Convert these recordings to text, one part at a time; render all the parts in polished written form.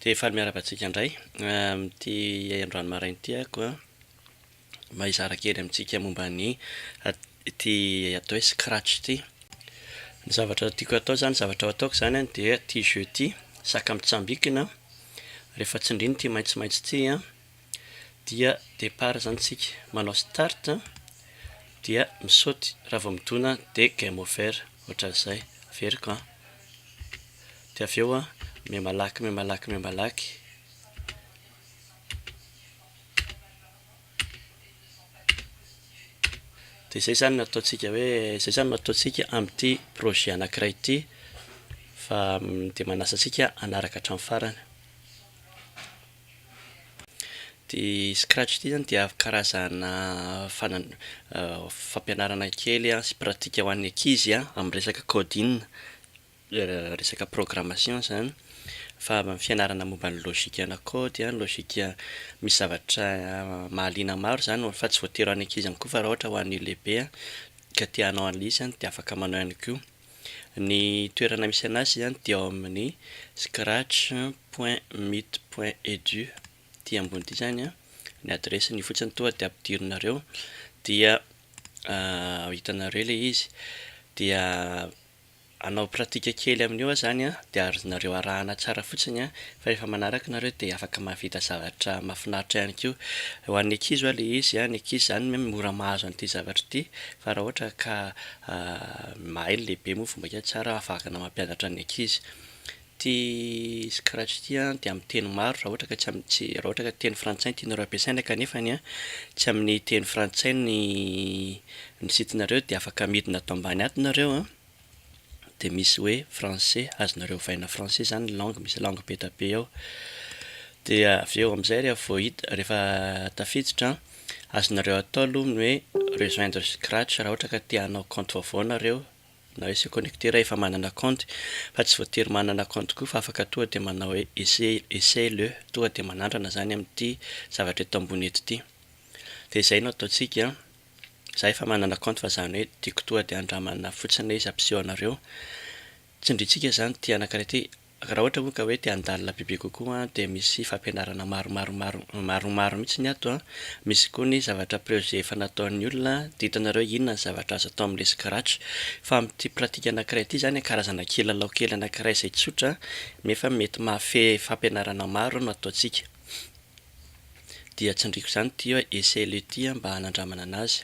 De efa miarabantsika indray ty androany marainy ty ako a mahizara kely amintsika momba ny ty atao hoe scratch ty. Ny zavatra tiako atao zany zavatra ataoko zany a dia ty jeu ty saka mitsambikina rehefa tsindriny ty maitsomaitso ty a dia départ zany tsika manao start dia misaoty raha vao midona de game over ohatran'izay averiko a de avy eo a mihamalaky de zay zany no ataontsika hoe zay zany no ataontsika amin'ity projet anankiray ity fa de manasa antsika hanaraka hatramin'ny farany. Ty scratch ty zany dia karazana fampianarana kely sy pratika ho an'ny ankizy a amin'ny resaka coding, resaka programmation zany fa fianarana momba ny lôzika kôdy a, lôzika misy zavatra mahaliana maro zany fa tsy voatery ho an'ny ankizy ihany koa fa raha ohatra ho an'ny lehibe a ka te hanao an'ilay izy de afaka manao ihany koa. Ny toerana misy anazy zany dia ao amin'ny scratch.meet.edu ty ambony ity zany a ny adresiny fotsiny toa de ampidirinareo dia hitanareo ilay izy dia anao pratika kely amin'io zany a de azonareo arahana tsara fotsiny a fa rehefa manaraka nareo de afaka mahavita zavatra mahafinaritra ihany koa. Ho an'ny ankizy hoa le izy a, ny ankizy zany mora mahazo an'ity zavatra ity fa raha ohatra ka mahay ny lehibe moa fomba kely tsara afahana mampianatra ny ankizy. Ty scratch ty a de amin'ny teny maro raha ohatra ka raha ohatra ka teny frantsay no tianareo ampiasaina kanefany a tsy amin'ny teny frantsay ny sitinareo de afaka midina ato ambany ato nareo a de misy hoe français azonareo ovaina français zany langue, misy langue be da be ao de avy eo amin'izay rehefa tafiditra azonareo atao aloha ny hoe rejoindre scratch raha ohatra ka te hanao compte vaovao nareo na hoe se connecter raha efa manana compte fa tsy voatery manana compte koa fa afaka tonga de manao hoe essaye le tonga de manandrana zany amin'ity zavatra eto ambony eto ity de zay no ataontsika za efa manana compte fa zany hoe tiako tonga de handramana fotsiny izy ampiseho anareo tsindrintsika zany ty anankiray ty raha ohatra moa ka hoe te handalina bebe kokoa de misy fampianarana maromaro mihitsy ny ato a misy koa ny zavatra projet efa nataon'ny olona de hitanareo inona ny zavatra azo atao amin'le scratch fa amin'ity pratika anankiray ity zany karazana kilalao kely anankiray izay tsotra nefa mety mahafehy fampianarana maro no ataontsika dia tsindriko zany ty hoe essaye le ty mba hanandramana anazy.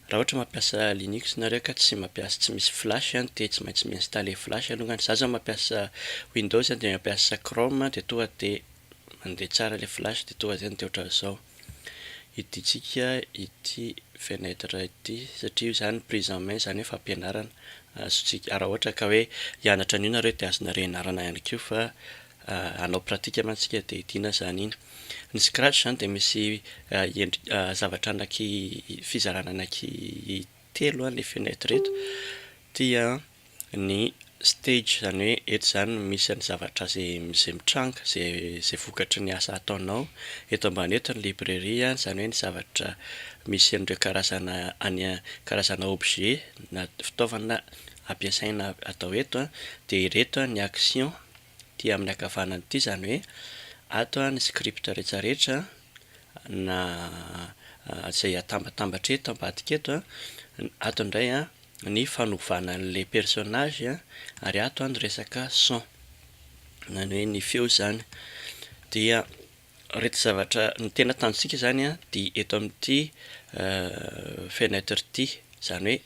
Raha ohatra mampiasa Linux nareo ka tsy misy flash de tsy maintsy mi-installer flash alongany. Za zao mampiasa Windows de mampiasa Chrome de tonga de mandeha tsara le flash de tonga zay de ohatran'izao. Idintsika ity fenêtre ity satria io zany prise en main zany hoe fampianarana azontsika raha ohatra ka hoe hianatra an'io nareo de azonareo ianarana ihany koa fa hanao pratika mantsika de idina zany iny. Ny scratch zany de misy zavatra fizarana telo le fenêtre eto dia ny stage zany hoe eto zany misy ny zavatra zay mitranga zay vokatry ny asa ataonao, eto ambany eto ny librairie zany hoe ny zavatra misy an'ireo karazana objet na fitaovana ampiasaina atao eto de ireto ny action ty amin'ny ankavanana ity zany hoe ato ny script rehetrarehetra na izay atambatambatra eto ambadika eto ato indray ny fanovana an'le personnage ary ato ny resaka son zany hoe ny feo zany dia reto zavatra ny tena tanjontsika zany dia eto amin'ity fenêtre ity zany hoe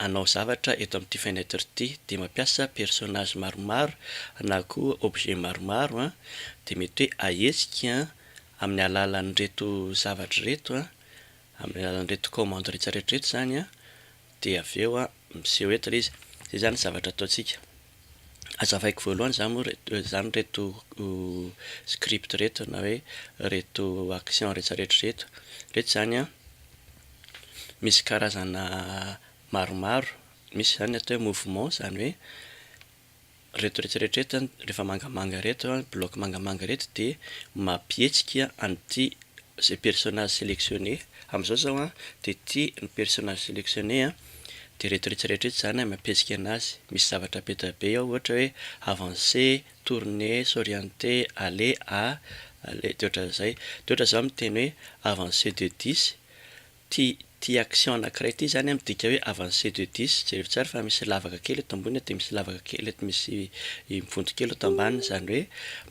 hanao zavatra eto amin'ity fenêtre ity de mampiasa personnage maromaro na koa objet maromaro de mety hoe ahetsika amin'ny alalan'ireto zavatra reto amin'ny alalan'ireto commande rehetrarehetra zany de avy eo miseho eto ilay izy. Zay zany zavatra ataontsika. Azavaiko voalohany zany reto script reto na hoe reto action rehetrarehetra reto zany misy karazana maromaro, misy zany atao hoe mouvement zany hoe reto rehetrarehetra rehefa mangamanga reto bloc mangamanga reto de mampihetsika an'ity zay personnage sélectionné amin'izao zao de ity ny personnage sélectionné de rehetrarehetra zany mampiesika anazy misy zavatra beta be ao ohatra hoe avancé, tourner, s'orienter, aller à aller de ohatran'izay de ohatra zao miteny hoe avancé de 10 ty action anankiray ty zany midika hoe avancé de 10 jereo tsara fa misy lavaka kely eto ambony de misy lavaka kely eto misy mivondro kely eto ambany zany hoe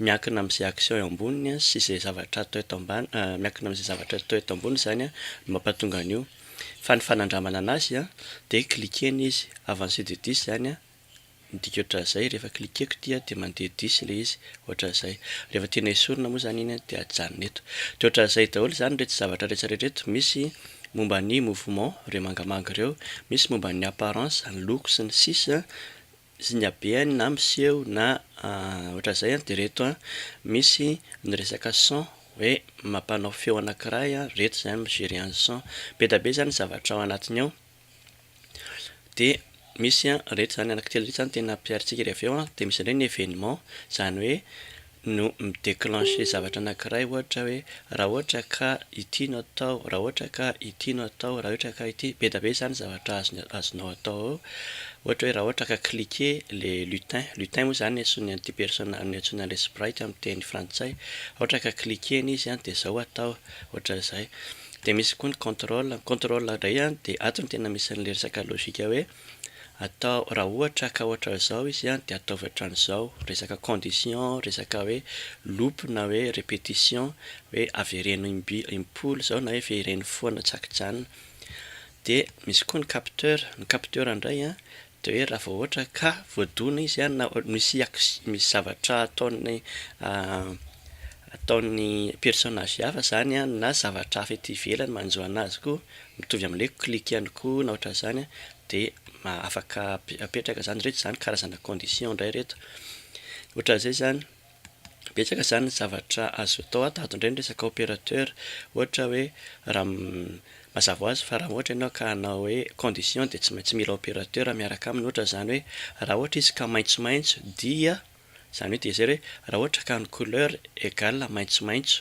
miankina amin'izay action eo amboniny sy izay zavatra atao eto ambany miankina amin'izay zavatra atao eto ambony zany mampatonga an'io fa ny fanandramana anazy de cliquer-ny izy avancé de 10 zany midika ohatran'izay rehefa cliquer-ko ity de mandeha 10 le izy ohatran'izay rehefa tiana esorina moa zany iny de ajanona eto de ohatran'izay daholo zany rehetra zavatra rehetrarehetra misy momba ny mouvement ireo mangamanga ireo misy momba ny apparence ny loko sy ny sisa sy ny habeany na miseho na ohatran'izay de reto misy ny resaka son hoe mampanao feo anankiray reto zany migerer an'ny son betabe zany zavatra ao anatiny ao de misy reto zany anankitelo reto zany tena ampiaritsika rehefa eo de misy indray ny événement zany hoe no midéclencher zavatra anankiray ohatra hoe raha ohatra ka ity no atao raha ohatra ka ity no atao raha ohatra ka ity betabe zany zavatra azonao atao ao ohatra hoe raha ohatra ka cliquer le lutin moa zany antsoiny an'ity personnage antsoina an'ilay sprite amin'ny teny frantsay ohatra ka cliquer-ny izy de zao atao ohatran'izay de misy koa ny contrôle indray de ato no tena misy an'le resaka logika hoe atao raha ohatra ka ohatra zao izy de ataovy hatran'izao resaka condition resaka hoe loop na hoe répétition hoe avereno impolo zao na hoe avereno foana tsakijana de misy koa ny capteur indray de hoe raha vao ohatra ka voadona izy na misy zavatra ataon'ny personnage hafa zany na zavatra hafa ety ivelany manjo anazy koa mitovy amin'le cliquer ihany koa na ohatran'izany de afaka apetraka zany reto zany karazana condition indray reto ohatran'izay zany betsaka zany zavatra azo atao tahaka indray ny resaka opérateur ohatra hoe raha mazava ho azy fa raha ohatra ianao ka hanao hoe condition de tsy maintsy mila opérateur miaraka aminy ohatra zany hoe raha ohatra izy ka maitsomaitso dia zany hoe de zay hoe raha ohatra ka ny couleur égale maitsomaitso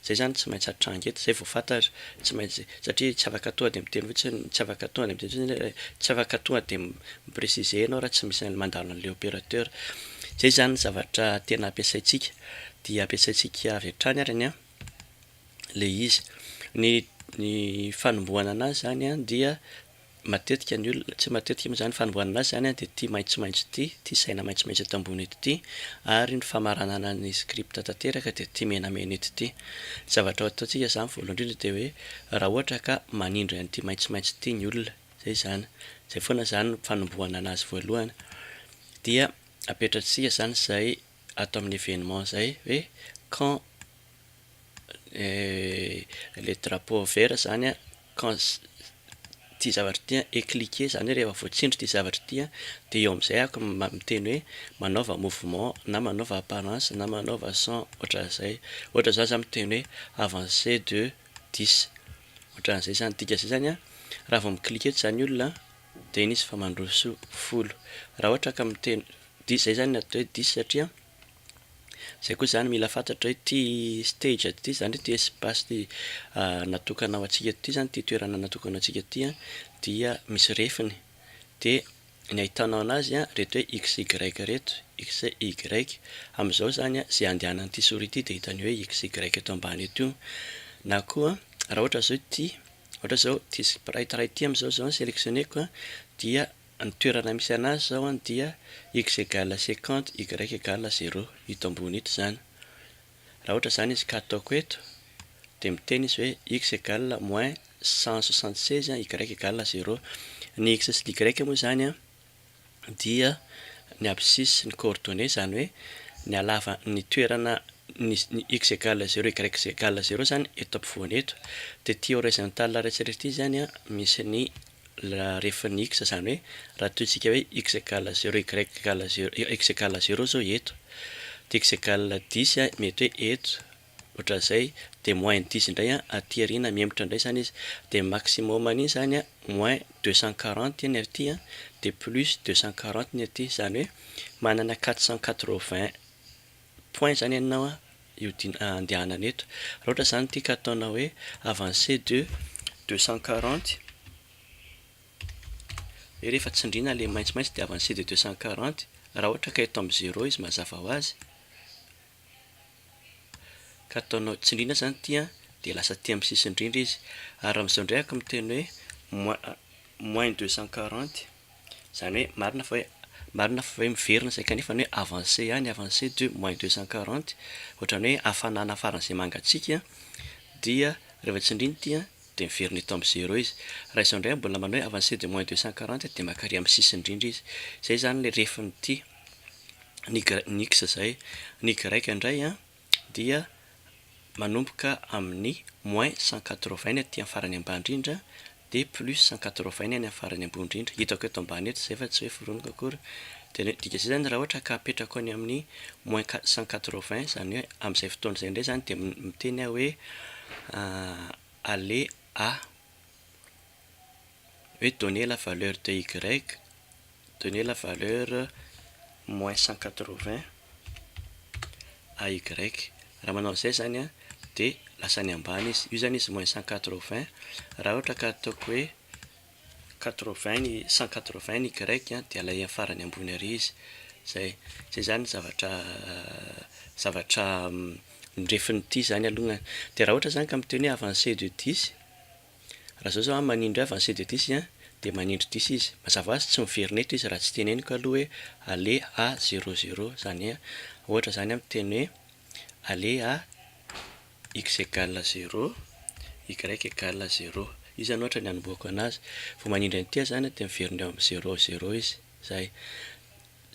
zay zany tsy maintsy hatranga eto zay vao fantatra tsy maintsy satria tsy afaka tonga de miteny fotsiny tsy afaka tonga de miteny fotsiny tsy afaka tonga de mipréciser anao raha tsy misy mandalo an'le opérateur zay zany zavatra tena ampiasaintsika dia ampiasaintsika avy hatrany arany le izy ny fanombohana anazy zany dia matetika ny olona tsy matetika moa zany fanombohana anazy zany de ty maitsomaitso ty saina maitsomaitso eto ambony eto ty ary ny famaranana ny script tanteraka de ty menamena eto ty zavatra ataontsika zany voalohany indrindra de hoe raha ohatra ka manindry an'ity maitsomaitso ty ny olona zay zany zay foana zany fanombohana anazy voalohany dia apetratsika zany zay atao amin'ny événement zay hoe quand le drapeau vert zany quand ty zavatra ty est cliquer zany hoe rehefa voatsindry ty zavatra ty de eo am'izay ako miteny hoe manaova mouvement na manaova apparence na manaova son ohatran'izay ohatra zao zany miteny hoe avancé de 10 ohatran'izay zany dika zay zany raha vao micliquer zany olona de iny izy fa mandroso folo raha ohatra ka miteny 10 zay zany atao hoe 10 satria zay koa zany mila fantatra hoe ty stage ty zany ty espace ty natokana ho antsika ty zany ty toerana natokana antsika ty dia misy refiny de ny ahitanao anazy reto hoe x y reto x y am'izao zany zay andehanan'ity souris ty de hitany hoe x y eto ambany eto io na koa raha ohatra zao ty ohatra zao ty sprite ray ty am'izao sélectionneko dia ny toerana misy anazy zao dia x égale 50 y égale 0 hito ambony ito zany raha ohatra zany izy ka ataoko eto de miteny izy hoe x égale moins 176 y égale 0 ny x sy y moa zany dia ny abscisse sy ny coordonnées zany hoe ny alava ny toerana ny x égale 0 y égale 0 zany eto ampovoany eto de ty horizontal rehetrarehetra ty zany misy ny la rehefin'ny x zany hoe raha toytsika hoe x égale 0 y égale 0 x égale 0 zao eto de x égale 10 mety hoe eto ohatran'izay de moins 10 indray aty arina miembotra indray zany izy de maximum an'iny zany moins 240 ny aty de plus 240 ny aty zany hoe manana 480 point zany ianao io andehanana eto raha ohatra zany ty ka ataonao hoe avancé de 240 rehefa tsindrina le maitsomaitso dia avancé de 240 raha ohatra ka eto amin'ny 0 izy mazava ho azy ka ataonao tsindrina zany tia de lasa ty amin'ny sisindrindra izy ary amin'izao ndraiky miteny hoe moins 240 zany hoe marina fa hoe miverina zay kanefa ny hoe avancé ihany avancé de moins 240 ohatrany hoe hafanana faran'izay mangatsika dia rehefa tsindrina tia de miverina eto amin'ny 0 izy raha izao indray mbola manao hoe avancé de moins 240 de makary amin'ny sisindrindra izy zay zany le refiny ity ny x zay ny grec indray a dia manomboka amin'ny moins 180 ny aty amin'ny farany ambany indrindra de plus 180 ny amin'ny farany ambony indrindra hitako eto ambany eto zay fa tsy hoe foroniko akory de dikazay zany raha ohatra ka apetraka any amin'ny moins 180 zany hoe amin'izay fotoana izay indray zany de miteny hoe aller à hoe donner la valeur de y donner la valeur moins 180 à y raha manao an'izay zany a de lasany ambany izy io zany izy moins 180 raha ohatra ka ataoko hoe 180 ny y de alay amin'ny farany ambony ary izy zay zany zavatra ndrefin'ity zany aloha de raha ohatra zany ka miteny hoe avancé de 10 raha zao zao manindry avancé de 10 a de manindry 10 izy mazava ho azy tsy miverina eto izy raha tsy teneniko aloha hoe aller à 00 zany ohatra zany miteny hoe aller à x égale 0 y égale 0 io zany ohatra ny anomboako anazy vao manindry an'ity zany de miverina eo amin'ny 00 izy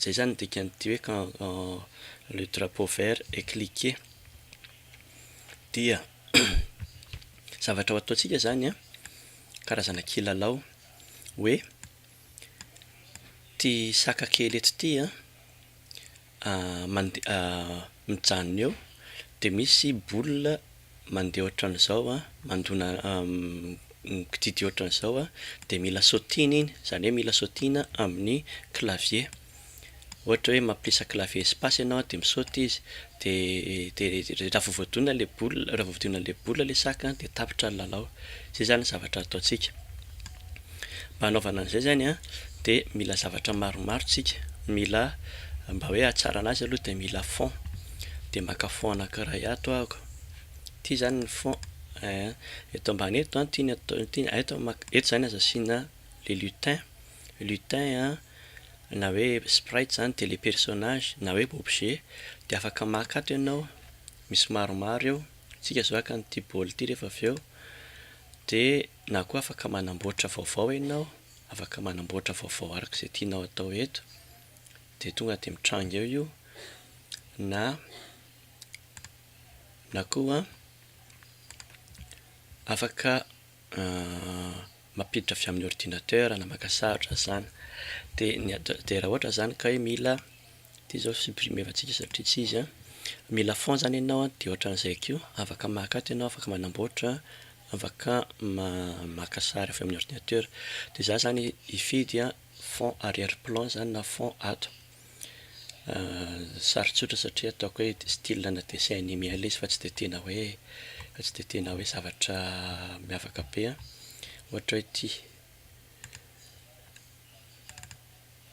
zay zany ny dikan'ity hoe quand le drapeau vert est cliqué dia zavatra ho ataontsika zany a karazana kilalao hoe ty saka kely eto ty mijanona eo de misy boule mandeha ohatran'izao mandona mikididy ohatran'izao de mila sautina iny zany hoe mila sautina amin'ny clavier ohatra hoe mamplisa clavier espace ianao de misaoty izy de raha vao voadona le boule le saka de tapitra ny lalao zay zany zavatra ataontsika mba hanaovana an'izay zany de mila zavatra maromaro tsika mila mba hoe hahatsara anazy aloha de mila fond de maka fond anankiray ato ahako ty zany ny fond eto ambany eto eto zany azo asiana le lutin na hoe sprite zany de le personnage na hoe objet de afaka maka ato ianao misy maromaro eo tsika zao aka n'ity baoly ity rehefa avy eo de na koa afaka manamboatra vaovao ianao afaka manamboatra vaovao arak'izay tianao atao eto de tonga de mitranga eo io na koa afaka mampiditra avy amin'ny ordinateur na maka saratra zany de raha ohatra zany ka hoe mila ty zao supprimer antsika satria tsy izy mila fond zany ianao de ohatran'izay keo afaka maka ato ianao afaka manamboatra afaka maka sary avy amin'ny ordinateur de za zany hifidy fond arrière plan zany na fond ato sarotsotra satria ataoko hoe style na dessin animé ilay izy fa tsy de tena hoe zavatra miavaka be ohatra hoe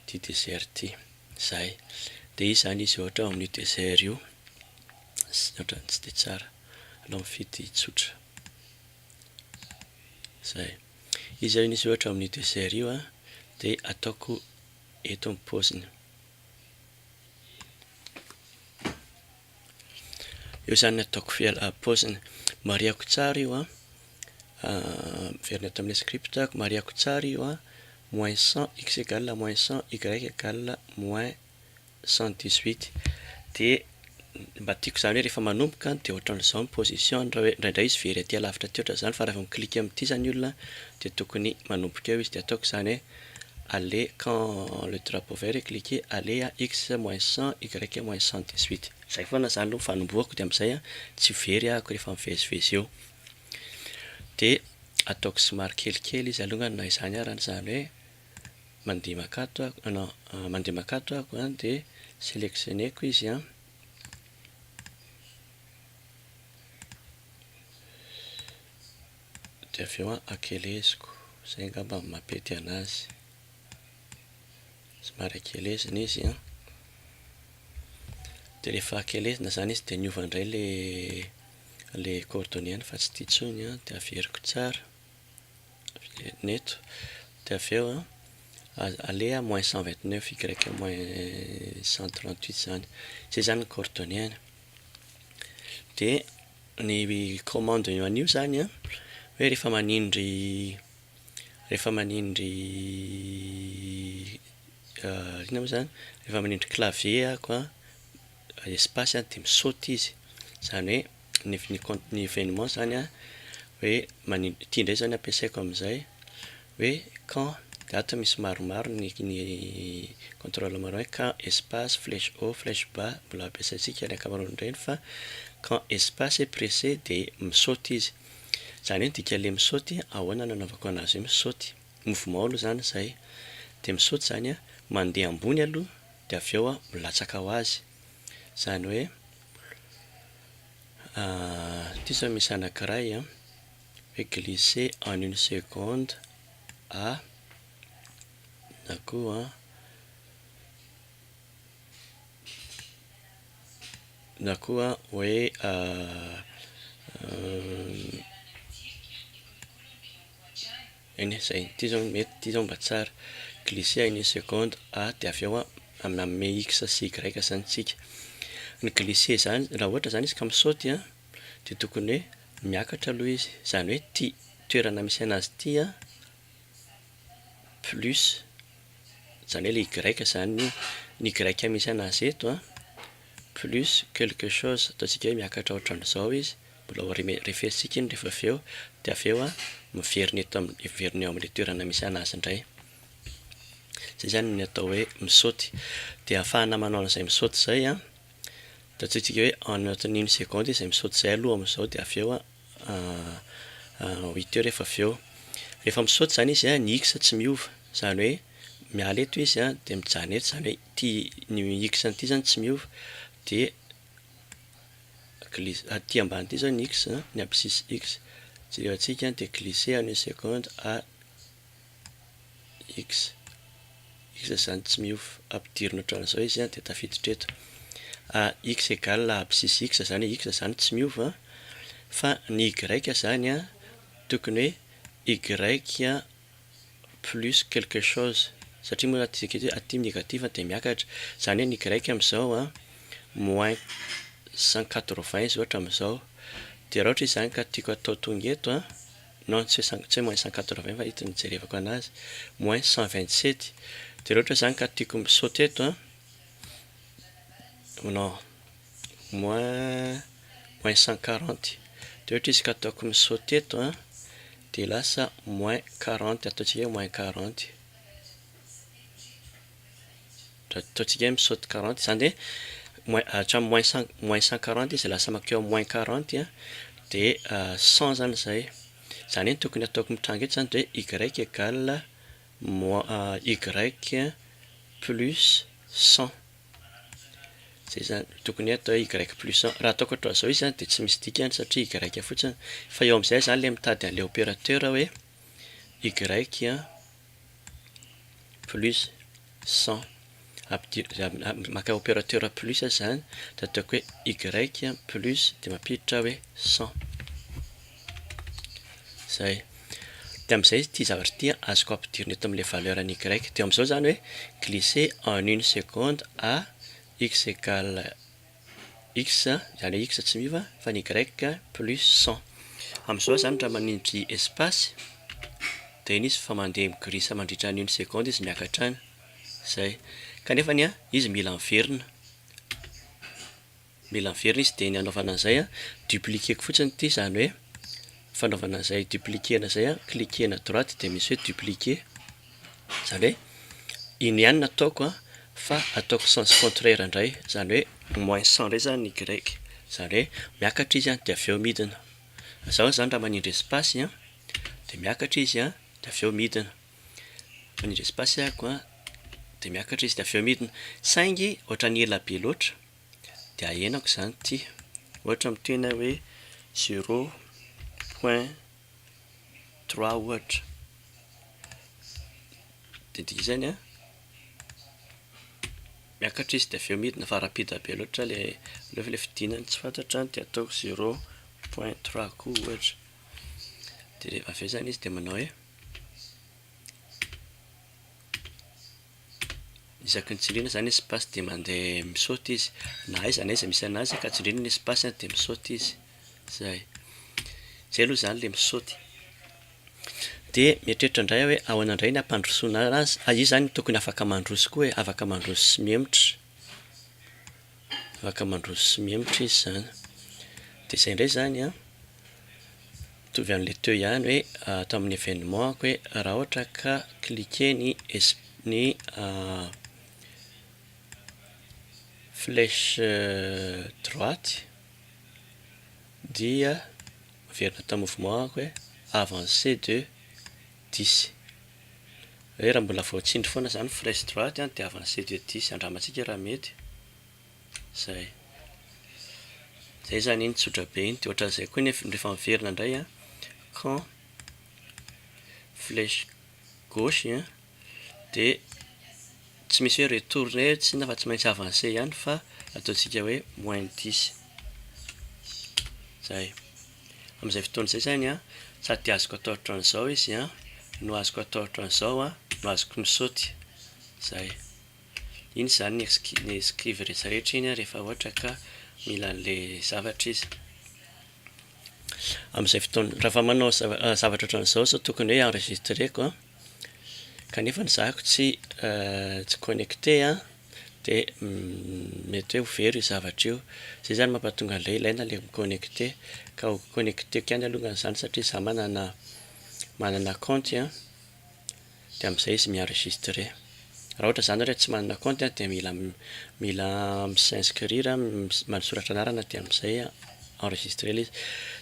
ty désert ty zay de izy zany izy ohatra amin'ny désert io ohatra tsy de tsara alao mifidy tsotra zay izy zany izy ohatra amin'ny désert io de ataoko eto ny paoziny io zany ataoko paoziny mariako tsara io miverina eto amin'ny script mariako tsara io moins 100 x égale moins 100 y égale moins 118 de mba tiako zany hoe rehefa manomboka de ohatran'izao ny position ndraindray izy very aty alavitra aty ohatra zany fa raha vao miklika amin'ity zany olona de tokony manomboka eo izy de ataoko zany hoe aller quand le drapeau vert est cliqué aller à x moins 100 y moins 118 zay foana zany aloha fanomboako de amin'izay tsy very ahako rehefa mivezivezy eo de ataoko somary kelikely izy alongany na izany arany zany hoe mandeha makato ahako de sélectionneko izy de avy eo akeleziko zay angamba mampety anazy somary akelezina izy a. De rehefa akelezina zany izy de niova indray le coordonnées fa tsy tia intsony a, de averiko tsara neto, de avy eo a alea moins 129 y moins 138 zany, zay zany ny coordonnées. De ny commande eo an'io zany a hoe rehefa manindry inona moa zany, rehefa manindry clavier ako a espace a de misaoty izy, zany hoe ny événement zany a hoe tia indray zany ampiasaiko am'izay hoe quand de ato misy maromaro ny contrôle maromaro hoe quand espace flèche haut flèche bas mbola ampiasaintsika ny ankamaroany ireny, fa quand espace est pressé de misaoty izy, zany hoe dika le misaoty ahoana nanaovako anazy hoe misaoty, mouvement aloha zany zay, de misaoty zany a mandeha ambony aloha de avy eo a milatsaka ho azy, zany hoe ty zao misy anankiray a hoe glisser en 1 seconde à na koa hoe eny zay, ty zao mety, ty zao mba tsara, glisser en 1 seconde à de avy eo a manome x sy y zany tsika. Ny glisser zany raha ohatra zany izy ka misaoty a de tokony hoe miakatra aloha izy, zany hoe ty toerana misy anazy ty a plus, zany hoe le y zany ny y misy anazy eto a plus quelque chose, ataontsika hoe miakatra ohatran'izao izy, mbola ho refesitsika iny rehefa avy eo, de avy eo a miverina eto miverina eo am'le toerana misy anazy indray, zay zany ny atao hoe misaoty. De ahafahana manao an'izay misaoty zay a de ataontsika hoe anatin'ny 1 seconde izy zay misaoty zay aloha am'izao, de avy eo a 8 heures rehefa avy eo, rehefa misaoty zany izy a ny x tsy miova, zany hoe miala eto izy a de mijano eto, zany hoe ty ny x ty zany tsy miova, de aty ambany ty zao ny x ny abscisse x, jerentsika de glisser en 1 seconde à x zany tsy miova, ampidirina ohatran'izao izy a de tafiditra eto, x égale abscisse x, zany hoe x zany tsy miova, fa ny y zany a tokony hoe y plus quelque chose, satria moa aty négatif de miakatra, zany hoe ny y am'izao a moins 180 izy ohatra am'izao, de raha ohatra izy zany ka tiako atao tonga eto a, non tsy hoe moins 180 fa ito nijerevako anazy, moins 127, de raha ohatra zany ka tiako misaoty eto a, non moins 140, de ohatra izy ka ataoko misaoty eto a de lasa moins 40, ataontsika hoe moins 40, ataontsika hoe misaoty 40, zany hoe hatramin'ny moins 140 izy lasa makeo moins 40 a, de 100 zany zay, zany hoe tokony ataoko mitranga eto zany de y égale y plus 100, zay zany tokony atao y plus 100, raha ataoko ohatran'izao izy zany de tsy misy dikany satria y fotsiny, fa eo am'izay zany le mitady an'le opérateur hoe y plus 100, maka opérateur plus zany de ataoko hoe y plus de mampiditra hoe 100, zay. De am'izay izy ty zavatra ty azoko ampidirina eto am'le valeur ny y, de am'izao zany hoe glisser en 1 seconde à x égale x, zany hoe x tsy miova fa ny y plus 100, am'izao zany raha manindry espace de iny izy fa mandeha migrissa mandritra ny 1 seconde izy miakatra any, zay. Kanefany a izy mila miverina izy, de ny anaovana an'izay a dupliquer fotsiny ty, zany hoe fanaovana an'izay dupliquer-na zay a, cliquer-na droite de misy hoe dupliquer, zany hoe iny ihany no ataoko a, fa ataoko sens contraire indray, zany hoe moins 100 indray zany ny y, zany hoe miakatra izy a de avy eo midina, zao zany raha manindry espace a de miakatra izy a de avy eo midina, manindry espace ako a de miakatra izy de avy eo midina, saingy ohatran'ny ela be loatra de ahenako zany ty, ohatra miteny hoe 0.3 ohatra, de dika zany a miakatra izy dia avy eo midina fa rapide be loatra le fidinany tsy fantatra dia ataoko 0.3 koa ohatra. Dia avy eo zany izy dia manao hoe isaky ny tsindriana zany espace dia mandeha misaoty izy, na aiza misy anazy ka tsindriana ny espace dia misaoty izy. Zay aloha zany le misaoty. Dia mieritreritra indray hoe ahoana indray ny ampandrosoana azy. Izy zany tokony afaka mandroso koa, hoe afaka mandroso sy miemotra. Afaka mandroso sy miemotra izy zany. Dia izay indray zany an, mitovy amin'ilay teo ihany hoe atao amin'ny événement hoe raha ohatra ka cliquer ny flèche droite dia averina atao mouvement hoe avancer de 10. Hoe raha mbola voatsindry foana zany flèche droite dia avancer de 10, andramantsika raha mety. Zay zany iny tsotra be iny. Dia ohatran'izay koa rehefa miverina indray an, quand flèche gauche dia tsy misy hoe retourner tsy na fa tsy maintsy avancer ihany fa ataontsika hoe -10. Zay amin'izay fotoana izay zany an, sady azoko atao ohatran'izao izy an, no azoko atao ohatran'izao an, no azoko misaoty. Zay iny zany ny esquive rehetrarehetra iny rehefa ohatra ka mila an'ilay zavatra izy. Amin'izay fotoana raha fa manao zavatra ohatran'izao sao tokony hoe enregistreko kanefa ny zahako tsy connecté dia mety hoe ho very io zavatra io. Zay zany mampatonga an'ilay ilaina ilay miconnecté, ka ho connectéko ihany alongany zany satria za manana compte dia amin'izay izy mi-enregistré. Raha ohatra zany hoe tsy manana compte dia mila misinscrire, manoratra anarana dia amin'izay enregistré ilay izy.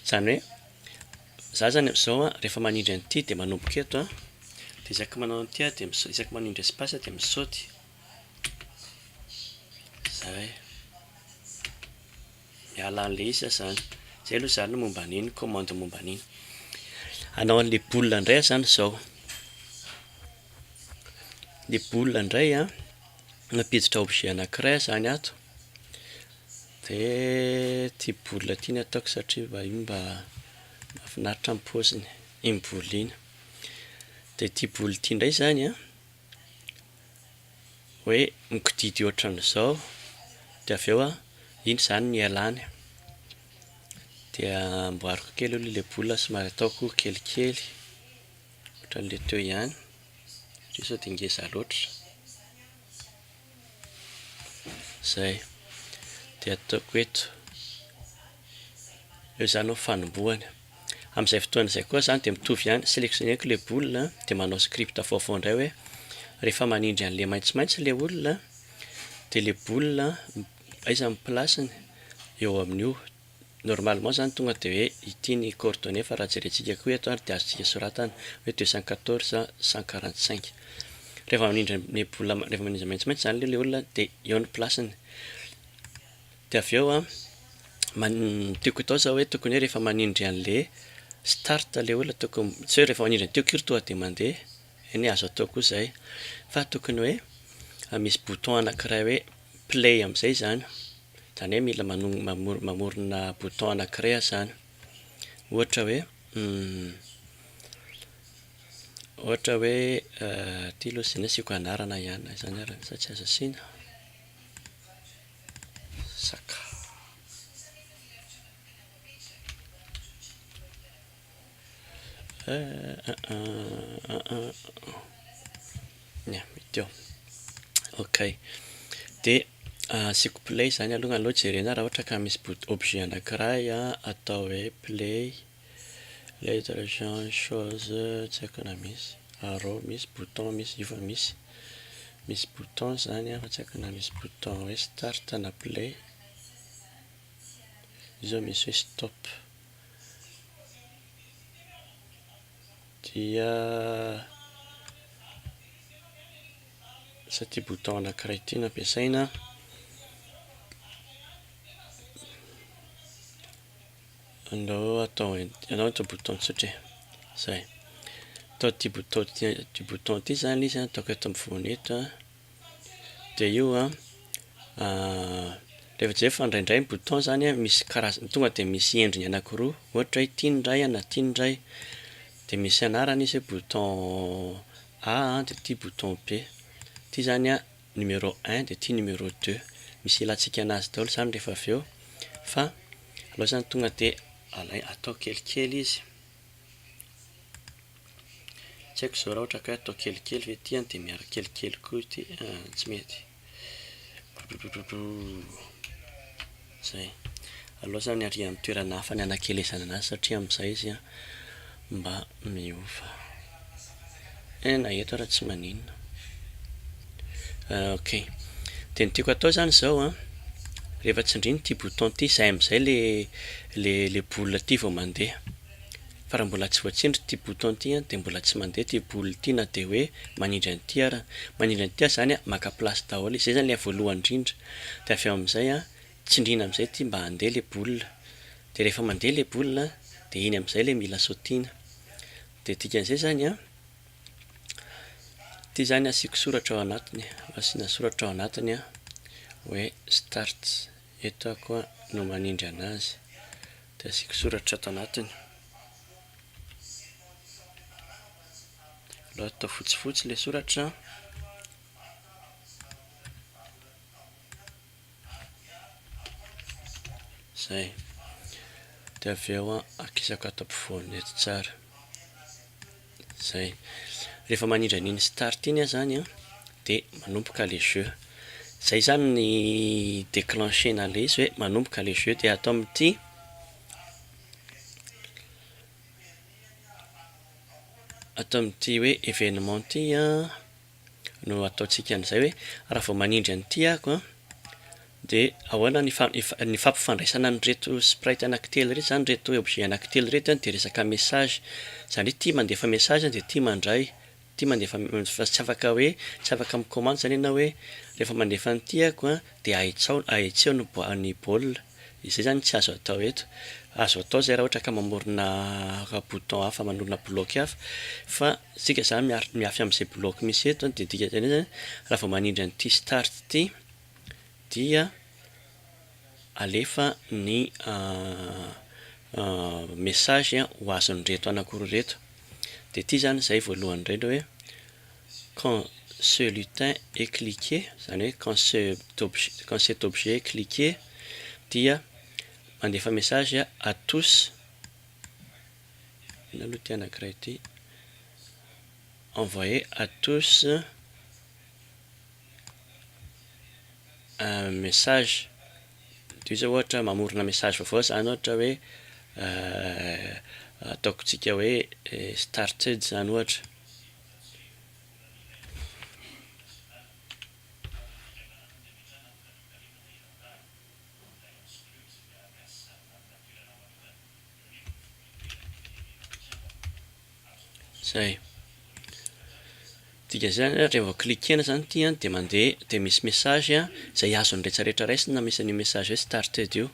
Zany hoe za zany amin'izao rehefa manindry an'ity dia manomboka eto dia isaky manao an'ity dia isaky manindry espace dia misaoty. Zay miala an'ilay izy zany. Zay aloha zany momba an'iny, commande momba an'iny. Hanao an'ilay boule indray zany izao. Ny boule indray mampiditra objet anankiray zany ato. Dia ity boule ity no ataoko satria mba mahafinaritra ny paoziny, iny boule iny. Dia ity boule ity indray zany hoe mikididy ohatran'izao dia avy eo iny zany ny ialany. Dia amboariko kely aloha ilay boule somary ataoko kelikely ohatran'ilay teo ihany satria sao dia ngeza loatra. Zay dia ataoko eto. Eo zany ao fanombohany. Amin'izay fotoana izay koa zany dia mitovy ihany, sélectionneko ilay boule dia manao script vaovao indray hoe rehefa manindry an'ilay maitsomaitso ilay olona dia ilay boule aiza ny plasiny eo amin'io. Normalement zany tonga dia hoe ity ny coordonnées fa raha jerentsika koa eto dia azontsika soratana hoe 214 145. Rehefa manindry boule rehefa manindry maitsomaitso zany ilay olona dia eo ny plasiny. Dia avy eo tiako atao zao hoe tokony hoe rehefa manindry an'ilay start ilay olona tokony tsy hoe rehefa manindry an'ity kiry tonga dia mandeha, eny azo atao koa izay, fa tokony hoe misy bouton anankiray hoe play amin'izay zany. Zany hoe mila mamorona bouton anankiray zany. Ohatra hoe ity aloha izay asiako anarana ihany zany arany sa tsy azo asiana. Saka. Mety eo. Ok. Dia asiako play zany aloha aloha jerena raha ohatra ka misy objet anankiray atao hoe play, lettre, genre, chose, tsy haiko na misy arrow misy, bouton misy, io fa misy bouton zany fa tsy haiko na misy bouton hoe start na play. Io zao misy hoe stop. Dia sa ity bouton anankiray ity no ampiasaina. Anao atao bouton tsotra. Zay. Atao ity bouton ity zany izy ataoko eto amin'ny voany eto. Dia io rehefa jey fa indraindray ny bouton zany a misy karazany tonga de misy endriny anankiroa ohatra hoe ity ndray na ity ndray de misy anarany izy hoe bouton A de ity bouton B ity zany a numéro 1 de ity numéro 2 misy ilantsika anazy daholo zany rehefa avy eo fa aloha zany tonga de atao kelikely izy tsy haiko zao raha ohatra ka atao kelikely ve ity de miara kelikely koa ity tsy mety zay aloha zany ary amin'ny toerana hafa ny anakelezana anazy satria amin'izay izy a mba miova na eto raha tsy maninona ok de ny tiako atao zany zao a rehefa tsindriny ity bouton ity zay amin'izay le boule ity vao mandeha fa raha mbola tsy voatsindry ity bouton ity a de mbola tsy mandeha ity boule ity na de hoe manindry an'ity ara manindry an'ity zany a maka place daholo izy zay zany le voalohany indrindra de avy eo amin'izay a tsindrina amin'izay ity mba handeha le boule de rehefa mandeha le boule de iny amin'izay le mila sautiana de dikan'izay zany a ity zany asiako soratra ao anatiny asiana soratra ao anatiny a hoe start eto ako a no manindry anazy de asiako soratra ato anatiny aloha atao fotsifotsy le soratra zay de avy eo a akisako ato ampovoany eto tsara zay rehefa manindry an'iny start iny a zany a de manomboka le jeu zay zany ny déclencher-na le izy hoe manomboka le jeu de atao amin'ity hoe événement ity a no ataontsika an'izay hoe raha vao manindry an'ity ako a de ahoana ny fampifandraisana an'ireto sprite anankitelo reto zany reto objet anankitelo reto de resaka message zany hoe ity mandefa message de ity mandray ity mandefa fa tsy afaka hoe tsy afaka mikomandy zany ianao hoe rehefa mandefa an'ity ako a de ahitseo ny baolina izay zany tsy azo atao eto azo atao zay raha ohatra ka mamorona bouton hafa manorona bloc hafa fa sika zany miafy amin'izay bloc misy eto de dikan'izay zany raha vao manindry an'ity start ity dia alefa ny message ho azon'ny reto anankiroa reto de ity zany zay voalohany indrindra hoe quand ce lutin est cliqué zany hoe quand cet objet est cliqué dia mandefa message à tous ina aloha ty anankiray ity envoyé à tous un message de izy ohatra mamorona message vaovao zany ohatra hoe ataoko tsika hoe started zany ohatra zay dikan'izany rehefa cliquena zany ity a de mandeha de misy message a zay azon'ny rehetrarehetra raisina misy an'io message hoe started io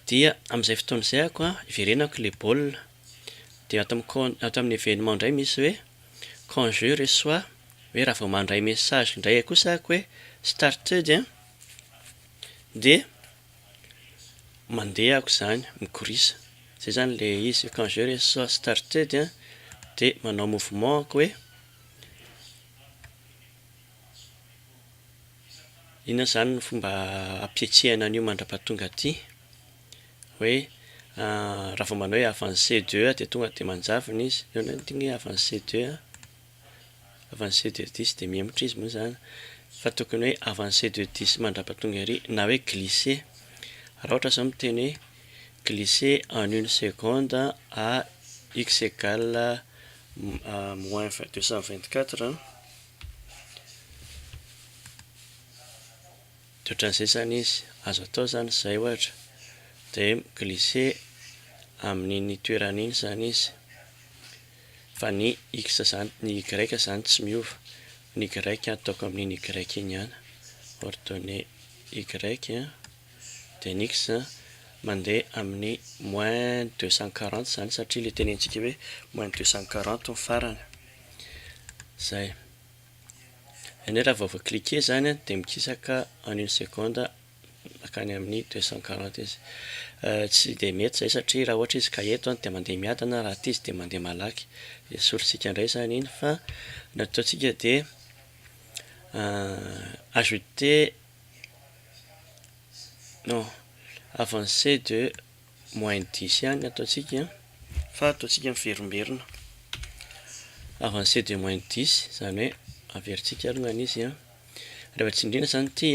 dia amin'izay fotoana izay ako a iverenako le baolina de ato amin'ny événement indray misy hoe quand je reçois hoe raha vao mandray message indray kosa ako hoe started a de mandeha ako zany mikorisa zay zany le izy quand je reçois started a de manao mouvement ako hoe ina zany ny fomba ampietsehana an'io mandra-pahatonga aty hoe raha vao manao hoe avancé 2 de tonga de manjavona izy eo tigny avancé 2 avancé 2 10 de miemotra izy moa zany fa tokony hoe avancé 2 10 mandra-pahatonga ery na hoe glisser raha ohatra zao miteny hoe glisser en 1 seconde à x égale moins 224 de ohatran'izay zany izy azo atao zany zay ohatra de glisser amin'iny toeran'iny zany izy fa ny x zany ny y zany tsy miova ny y ataoko amin'iny y iny ihany ordonnée y de ny x mandeha amin'ny moins 240 zany satria le tenentsika hoe moins 240 ny farany zay any raha vao cliquer zany dia mikisaka en 1 seconde makany amin'ny 240 izy. Tsy dia mety zay satria raha ohatra izy ka eto dia mandeha miadana, raha ity izy dia mandeha malaky. Esorintsika indray zany iny fa ny ataontsika dia ajouter non avancer de -10 ihany ataontsika fa ataontsika miverimberina. Avancer de -10 zany hoe averintsika alongany izy rehefa tsindriana zany ity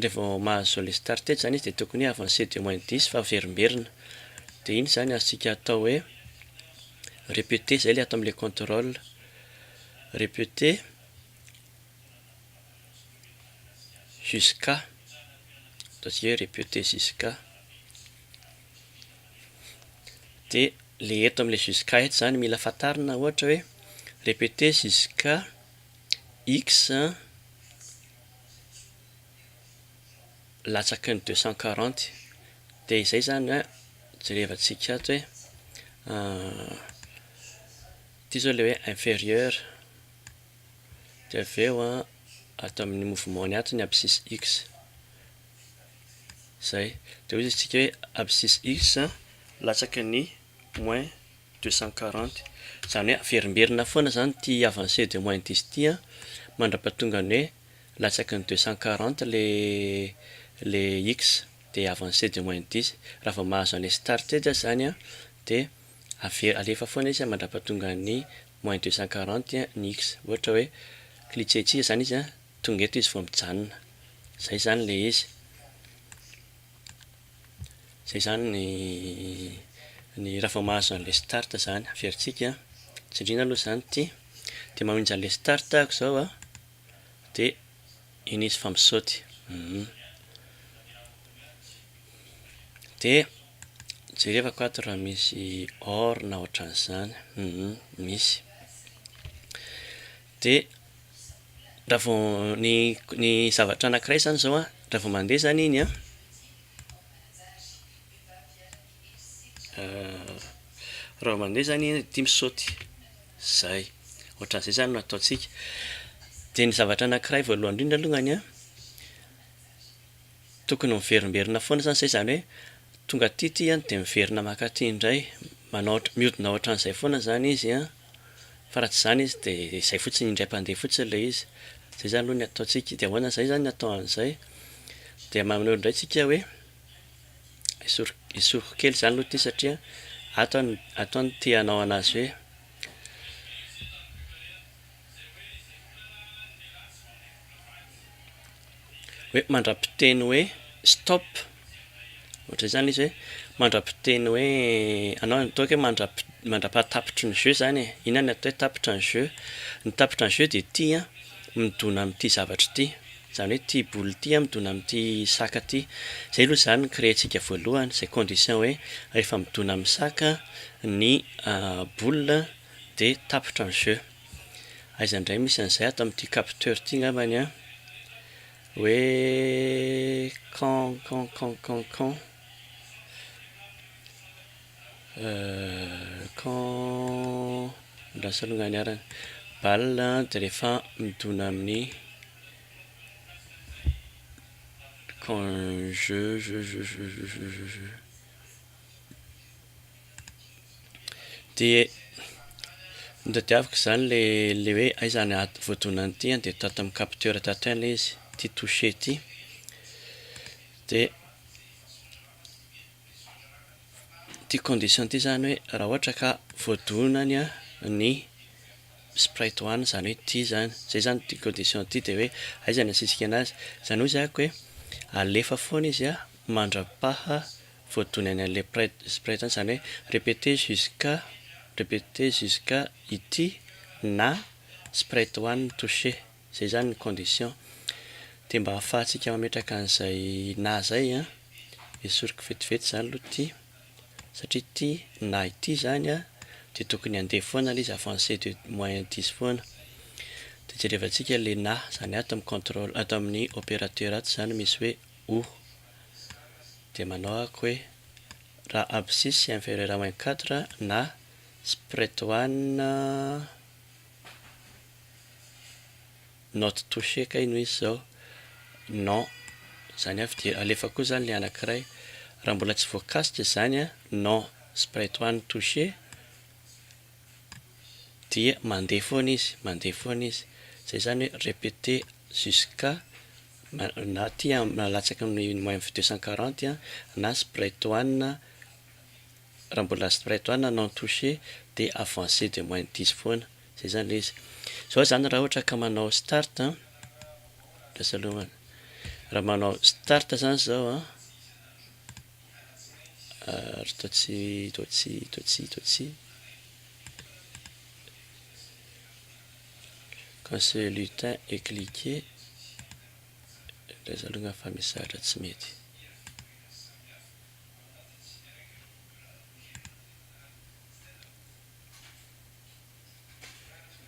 rehefa mahazo le start zany izy dia tokony avancer de -10 fa averimberina. Dia iny zany azontsika atao hoe répéter zay le atao amin'ilay contrôle, répéter jusqu'à, ataontsika hoe répéter jusqu'à. Dia le eto amin'ilay jusqu'à eto zany mila fantarina ohatra hoe répéter jusqu'à x latsaky ny 240. Dia izay zany jerevantsika ato hoe ity zao le hoe inférieur dia avy eo atao amin'ny mouvement-ny ato ny abscisse x zay. Dia hoy isika hoe abscisse x latsaky ny -240 zany hoe averimberina foana zany ty avancer de -10 ity mandra-pahatonga ny hoe latsaky ny 240 le x dia avancer de -10. Raha vao mahazo an'ilay start edy zany dia alefa foana izy mandra-pahatonga ny -240 ny x. Ohatra hoe cliquer ity zany izy tonga eto izy vao mijanona. Zay zany le izy. Zay zany ny raha vao mahazo an'ilay start zany averintsika tsindriana aloha zany ity dia mamonjy an'ilay start ako zao dia iny izy fa misaoty. Dia jerevako ato raha misy or na ohatran'izany. Misy. Dia raha vao ny zavatra anankiray zany zao raha vao mandeha zany iny raha mandeha zany iny ity misaoty zay, ohatran'izay zany no ataontsika. Dia ny zavatra anankiray voalohany indrindra alongany tokony miverimberina foana zany zay, zany hoe tonga aty dia miverina maka aty indray, mihodina ohatran'izay foana zany izy fa raha tsy zany izy dia izay fotsiny indray-pandeha fotsiny ilay izy. Zay zany aloha ny ataontsika. Dia ahoana zay zany atao an'izay dia manao indray tsika hoe esoriko kely zany aloha ity satria ato ny tia hanao anazy hoe mandra-piteny hoe stop. Ohatray zany izy hoe mandra-piteny hoe anao ataoko hoe mandra-pahatapitry ny jeu zany iny ny atao hoe tapitra ny jeu. Ny tapitra ny jeu dia ity midona amin'ity zavatra ity, zany hoe ity boule ity midona amin'ity saka ity. Zay aloha zany ny créer-ntsika voalohany, zay condition hoe rehefa midona amin'ny saka ny boule dia tapitra ny jeu. Aiza indray misy an'izay ato amin'ity capteur ity ngambany hoe quand lasa aloha aniarany balle dia rehefa midona amin'ny quand je dia nitadiaviko zany le hoe aiza ny voadonany ity dia tato amin'ny capteur tato ihany ilay izy, ity toucher ity. Dia ity condition ity zany hoe raha ohatra ka voadonany ny sprite 1 zany hoe ity zany, zay zany ity condition ity. Dia hoe aiza ny asisika anazy, zany hoe zako hoe alefa foana izy mandra-paha voadonany an'ilay sprite zany hoe répéter jusqu'à ity na sprite 1 toucher. Zay zany ny condition. Dia mba hahafahantsika mametraka an'izay na zay esoriko vetivety zany aloha ity satria ity na ity zany dia tokony handeha foana ilay izy avancer de -10 foana. Dia jerevantsika le na zany ato amin'ny contrôle ato amin'ny opérateur ato zany misy hoe o. Dia manao ako hoe raha abscisse inférieur à -4 na sprite 1 not touché ka ino izy zao non zany avy dia alefa koa zany le anankiray raha mbola tsy voakasitra zany a non sy prête-toi touché dia mandeha foana izy zay zany hoe répéter jusqu'à na ty malatsaka amin'ny moyen f 240 a na sy prête-toi raha mbola sy prête-toi non touché dia avancer de moins 10 foana zay zany le izy zao zany raha ohatra ka manao start lasa alohany raha manao start zany zao a toatsy quand ce lutin est cliqué lasa aloha fa misahatra tsy mety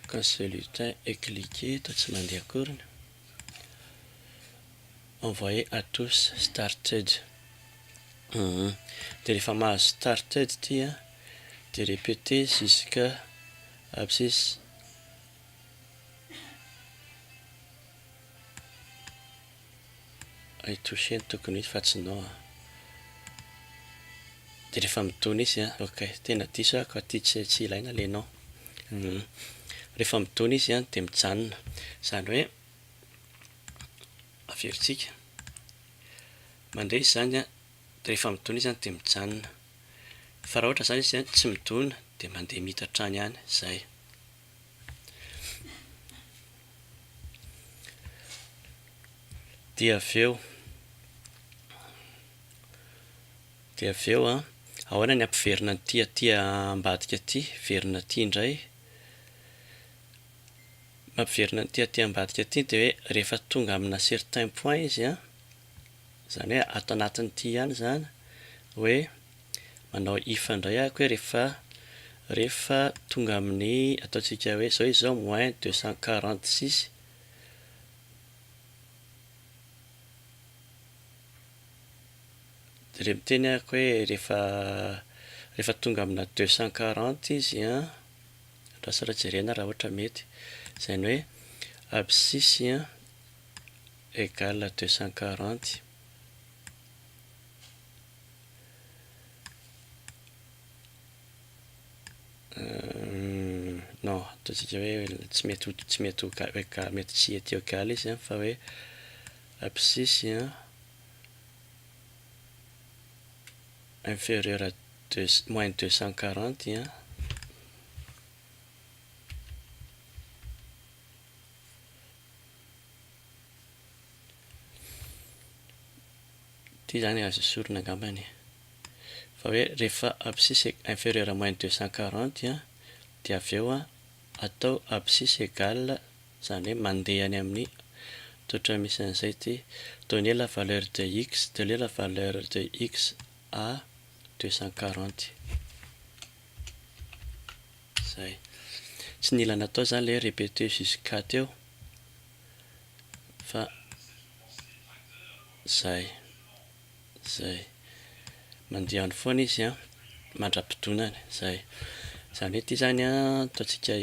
quand ce lutin est cliqué toa tsy mandeha akoriny envoyer à tous started dia rehefa mahazo started ty a dia répéter jusqu'à abscisse ay touché ny tokony izy fa tsy non dia rehefa mitony izy a ok tena diso ako aty tsy ilaina le non rehefa mitony izy a dia mijanona zany hoe averitsika mandeha izy zany a dia rehefa mitony izy zany dia mijanona fa raha ohatra zany izy a tsy mitona dia mandeha mitatrany ihany zay dia avy eo a ahoana ny ampiverina ny ty ambadika ty verina ty indray mampiverina ny ty ambadika ty dia hoe rehefa tonga amina certain point izy a zany hoe ato anatin'ny ty ihany zany hoe manao if indray ahako hoe rehefa tonga amin'ny ataontsika hoe zao izy zao moins 246 dia le miteny ahako hoe rehefa tonga amina 240 izy a lasa raha jerena raha ohatra mety zany hoe abscisse a égale à 240 non ataontsika hoe tsy mety tsy ety égale izy a fa hoe abscisse a inférieur à moins 240 a ty zany azo esorina angambany fa hoe rehefa abscisse inférieur à moins 240 a dia avy eo a atao abscisse égale zany hoe mandeha any amin'ny toetra misy an'izay ty donner la valeur de x à 240 zay tsy nila natao zany le répéter jusqu'à teo fa zay mandeha any foana izy a mandra-pidonany zay zany hoe ty zany a ataontsika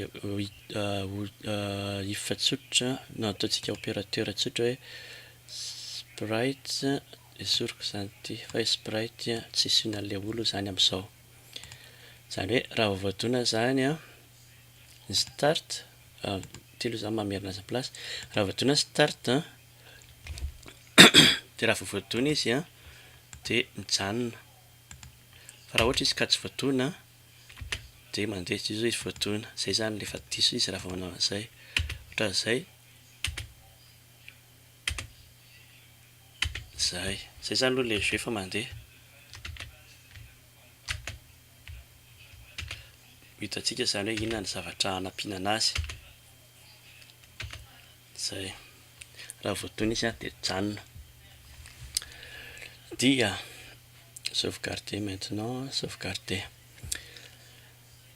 if tsotra no ataontsika opérateur tsotra hoe sprite esoriko zany ty fa hoe sprite tsy isina le olo zany amin'izao zany hoe raha voadona zany a ny start ty aloha zany mamerina azy place raha voadona start dia raha voadona izy a dia mijanona fa raha ohatra izy ka tsy voadona dia mandeha izy izy voadona zay zany le efa diso izy raha vao manao an'izay ohatra zay zay zany aloha le jeu efa mandeha hitantsika zany hoe inona ny zavatra hanampiana anazy zay raha voadona izy a dia mijanona dia sauvegarder maintenant sauvegarder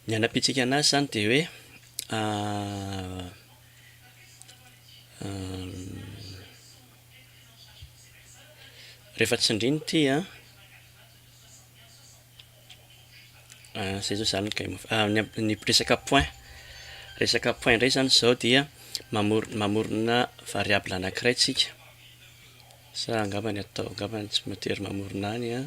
ny hanapitsika anazy zany dia hoe rehefa tsindriny ity a zay zao zany ny resaka point indray zany zao dia mamorona variable anankiray tsika sa angambany atao angambany tsy matery mamorona any a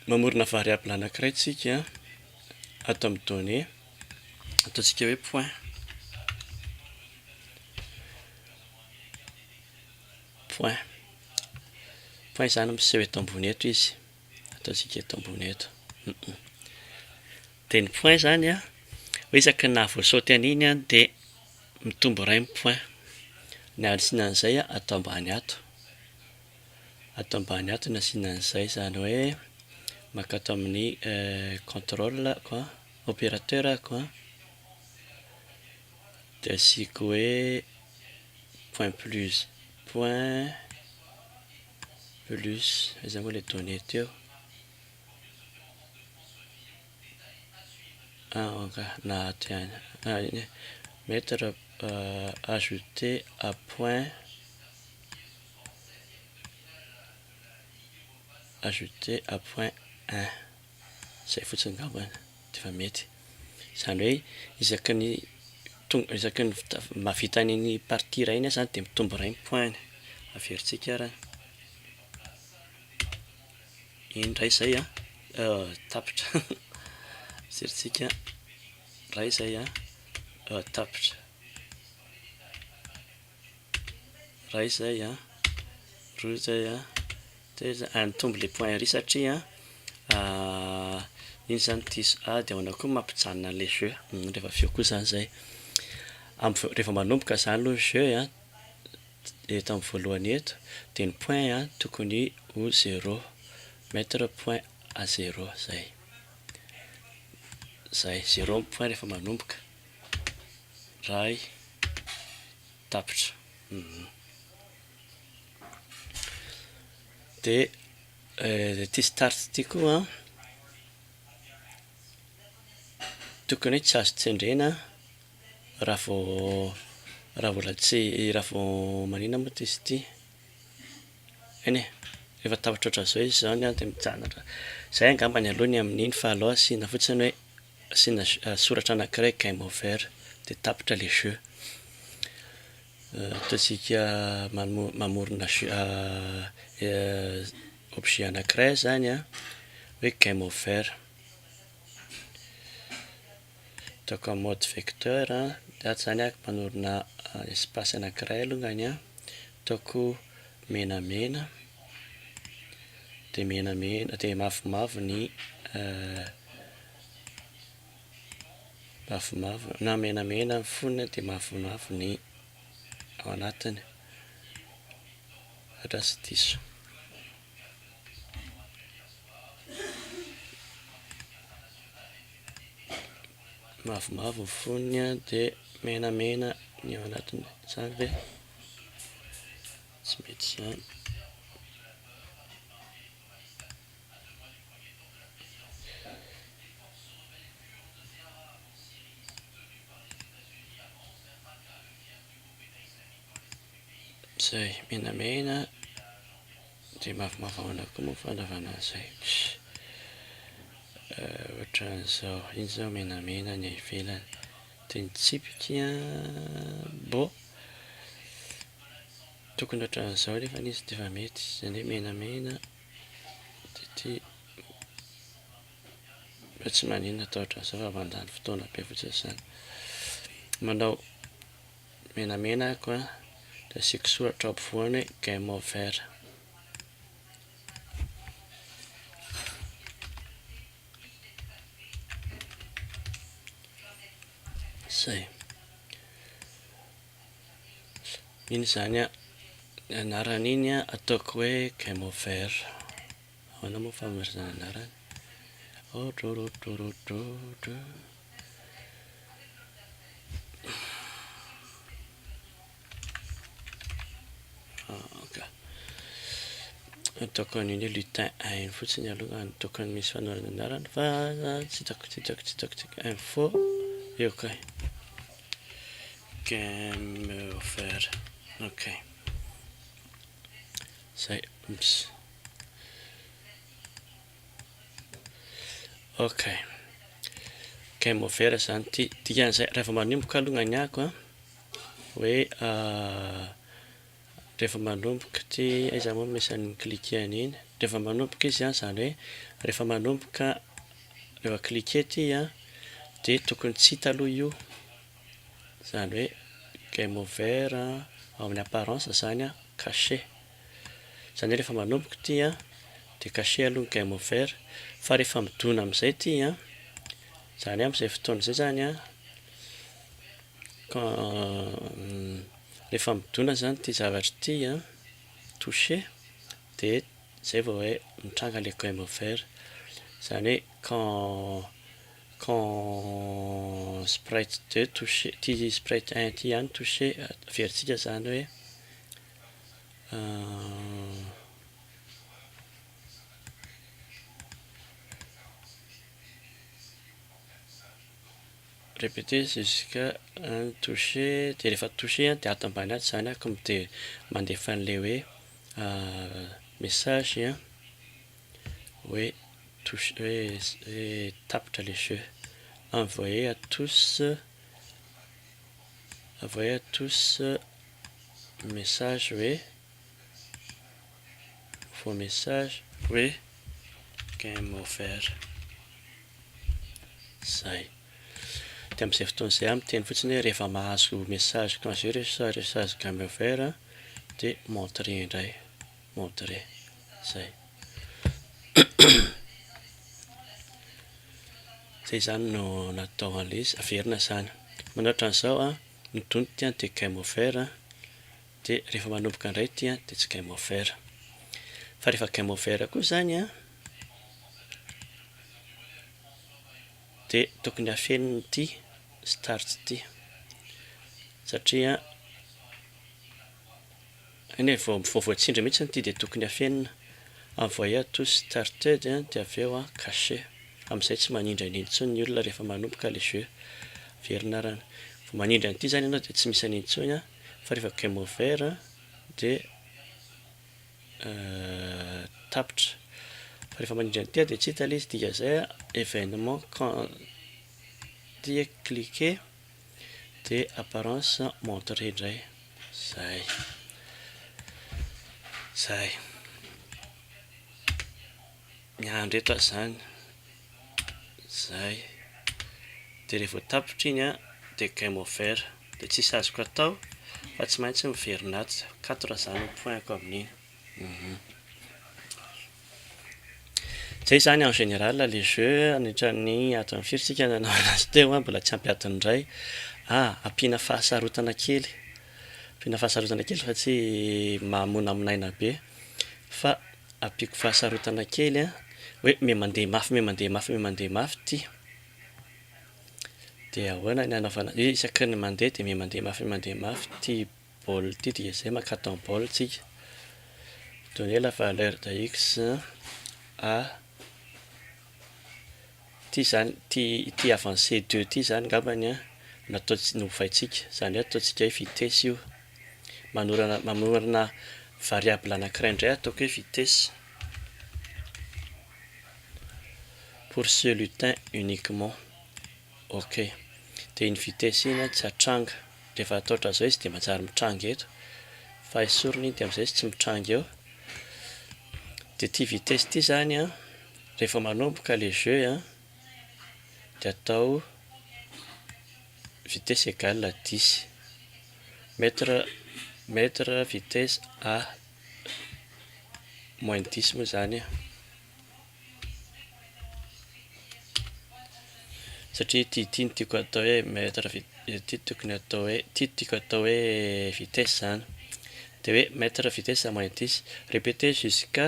mamorona variable anankiray tsika atao amin'ny données ataontsika hoe point point zany miseho eto ambony eto izy ataontsika eto ambony eto dia ny point zany a ho isaky na voasaoty an'iny a dia mitombo iray ny point ny asianan'izay a atao ambany ato ny asianan'izay zany hoe makato amin'ny contrôle koa opérateur koa dia asiako hoe point plus izany moa le données teo nahato ihany mettre ajouter à point zay fotsiny ngambany dia efa mety izany hoe isaky ny mahavita an'iny partie iray iny zany dia mitombo iray ny point averintsika raha indray zay a tapitra zerintsika ray zay a tapitra ray zay a roa zay a teza mitombo le point ary satria iny zany diso dia ahoana koa mampijanona le jeu rehefa aveo koa zany zay rehefa manomboka zany aloha jeu a eto amin'ny voalohany eto dia ny point a tokony ho 0 mettre point à 0 zay 0 ny point rehefa manomboka ray tapitra dia ty start ty koa tokony hoe tsy azo tsendrena raha vao manina moa ty izy ty eny rehefa tapitra ohatran'izao izy zao dia mijanona zay angambany aloha ny amin'iny fa aleo asiana fotsiny hoe asiana soratra anankiray game over dia tapitra le jeu ataontsika mamorona objet anankiray zany a hoe game over ataoko en mode vecteur dia zany a manorina espace anankiray alongany a ataoko menamena dia mavomavo ny na menamena ny fonony dia mavomavo ny ao anatiny raha tsy diso mavomavo ny fonony dia menamena ny ao anatiny zany ve tsy mety zany zay menamena dia mavomavo ao anakoa moa fanaovana an'izay ohatran'izao iny zao menamena ny ivelany dia ny tsipika tokony ohatran'izao nefa izy dia efa mety izany hoe menamena dia ty mba tsy maninona atao ohatran'izao fa mandany fotoana be fotsiny izany manao menamena koa dia asiako soratra ao ampovoany hoe game over zay iny zany a anaran'iny a ataoko hoe game over ahoana moa famorizana anarany ataoko an'iny hoe lutin 1 iny fotsiny aloha ny tokony misy fanorana anarany fa tsy hitako info eo koa game over ok zay ok game over zany dikan'izay rehefa manomboka alongany ako a hoe rehefa manomboka ty aiza moa misy an'ny cliquer an'iny rehefa manomboka izy a zany hoe rehefa manomboka rehefa cliquer ty a dia tokony tsy hita aloha io zany hoe game over ao amin'ny apparence zany a caché zany hoe rehefa manomboka ty a dia caché aloha game over fa rehefa midona amin'izay ty a zany amin'izay fotoana izay zany a rehefa midona zany ty zavatra ty a touché dia zay vao hoe mitranga le game over zany hoe quand sprite 2 touché ty sprite 1 ty ihany touché averintsika zany hoe répéter jusqu'à un touché dia rehefa touché dia ato ambany ato zany comme dia mandefa an'le hoe message hoe touché hoe tapitra le jeu envoyer à tous message hoe vos messages hoe game over zay dia amin'izay fotoana izay miteny fotsiny hoe rehefa mahazo message quand je reçois game over dia montrer indray montrer zay zay zany no natao an'ilay izy averina zany manaraka an'izao a midony ty a dia game over dia rehefa manomboka indray ty a dia tsy game over fa rehefa game over koa zany a dia tokony hafeniny ty start ty satria iny vao voatsindry mihitsy ty dia tokony hafenina envoyer à tous started dia avy eo a caché amin'izay tsy manindry an'iny intsony ny olona rehefa manomboka le jeu averina arany vao manindry an'ity zany ianao dia tsy misy an'iny intsony a fa rehefa game over dia tapitra fa rehefa manindry an'ity dia tsy hita ilay izy dikan'izay a événement quand ty cliquer dia apparence montrer indray zay zay miandry eto zany zay dia rehefa tapitra iny a dia game over dia tsisy azoko atao fa tsy maintsy miverina ato 4 zany pointko amin'iny zay zany en général le jeu anitran'ny ato amin'ny firy nanao anazy teo a mbola tsy ampiatony indray ampiana fahasarotana kely fa tsy mamonamonaina be fa ampiako fahasarotana kely a hoe me mandeha mafy ty dia ahoana ny anaovana isaky ny mandeha dia me mandeha mafy ty baolina ty dia zay makato amin'ny baolina tsika donner la valeur de x à ty zany ty avancé 2 ty zany ngambany a natao novaitsika zany hoe ataontsika hoe vitesse io manorana variable anankiray indray ataoko hoe vitesse pour ce lutin uniquement ok dia iny vitesse iny a tsy hatranga rehefa atao ohatran'izao izy dia manjary mitranga eto fa esorina iny dia amin'izay izy tsy mitranga eo dia ty vitesse ty zany a rehefa manomboka le jeu a dia atao vitesse égale à 10 mettre vitesse à moins 10 moa zany satria ty no tiako atao hoe mettre ty tokony atao hoe ty tiako atao hoe vitesse zany dia hoe mettre vitesse à moins 10 répéter jusqu'à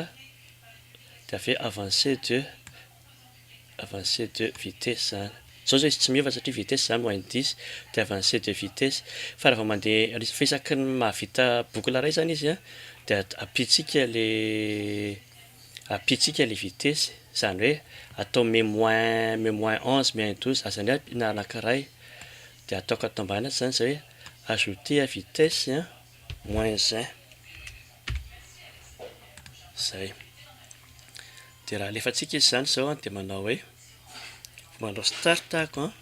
dia avy avancer de vitesse zany zao zay izy tsy miova satria vitesse zany moins 10 dia avancer de vitesse fa rehefa mandeha fa isaky ny mahavita boucle ray zany izy a dia ampitsika le vitesse zany hoe atao me moins 11 moins 12 azany na anankiray dia ataoko ato ambany ato zany zay hoe ajouter à vitesse moins 1 zay dia raha alefatsika izy zany zao dia manao hoe manao start ako a,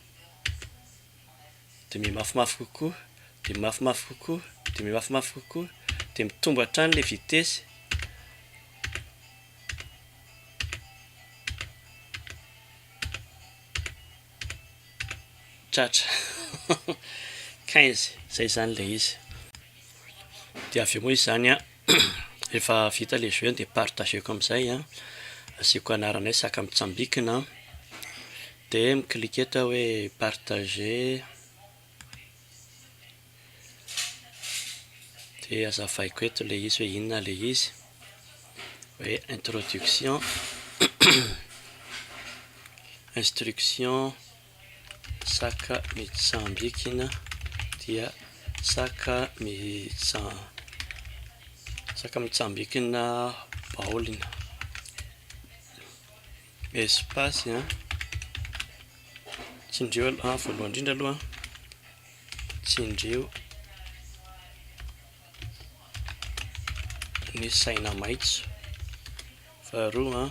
dia mimafimafy kokoa, dia mimafimafy kokoa, dia mimafimafy kokoa, dia mitombo hatrany ilay vitesy. Tratra 15 zay zany ilay izy. Dia avy eo moa izy zany a rehefa vita ilay jeu dia partageko amin'izay a, asiako anarana hoe Saka Mitsambikina, dia miklika eto hoe partager, dia azavaiko eto ilay izy hoe inona ilay izy, hoe introduction instruction Saka Mitsambikina dia Saka Mitsambikina baolina espace a tsindrio voalohany indrindra aloha tsindrio ny saina maitso, faharoa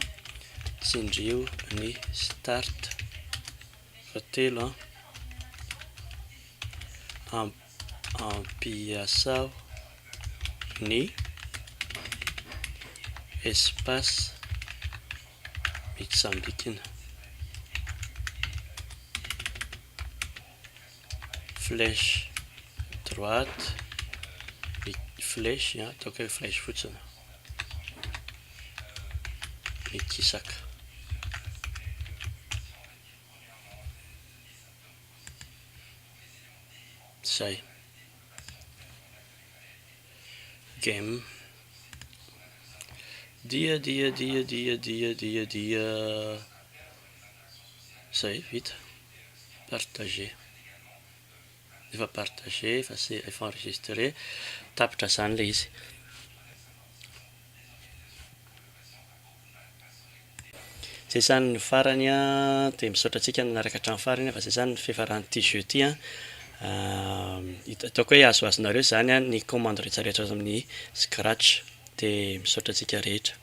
tsindrio ny start, fahatelo ampiasao ny espace Mitsambikina, flèche droite, flèche ataoko hoe flèche fotsiny, mikisaka. Zay game dia zay vita partager, efa partager efa enregistré, tapitra zany ilay izy. Zay zany ny farany a, dia misaotra antsika nanaraka hatramin'ny farany fa zay zany ny fiafaran'ity jeu ity a. Ataoko hoe azoazonareo zany a ny commande rehetrarehetra amin'ny scratch, dia misaotra antsika rehetra.